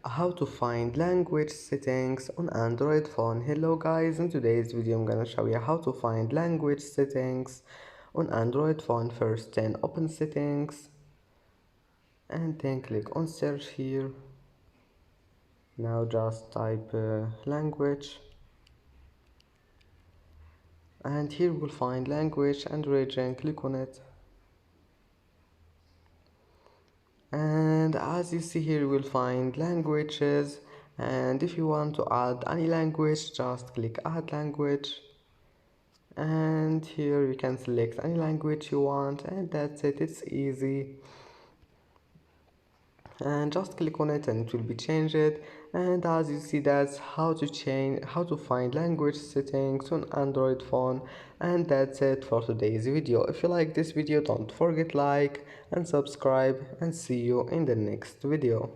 How to find language settings on Android phone. Hello guys, in today's video I'm gonna show you how to find language settings on Android phone. First, then open settings and then click on search here. Now just type language, and here we'll find language and region. Click on it, and as you see here we'll find languages, and if you want to add any language just click add language, and here you can select any language you want, and that's it. It's easy, and just click on it and it will be changed. And as you see, that's how to find language settings on Android phone. And that's it for today's video. If you like this video, don't forget like and subscribe, and see you in the next video.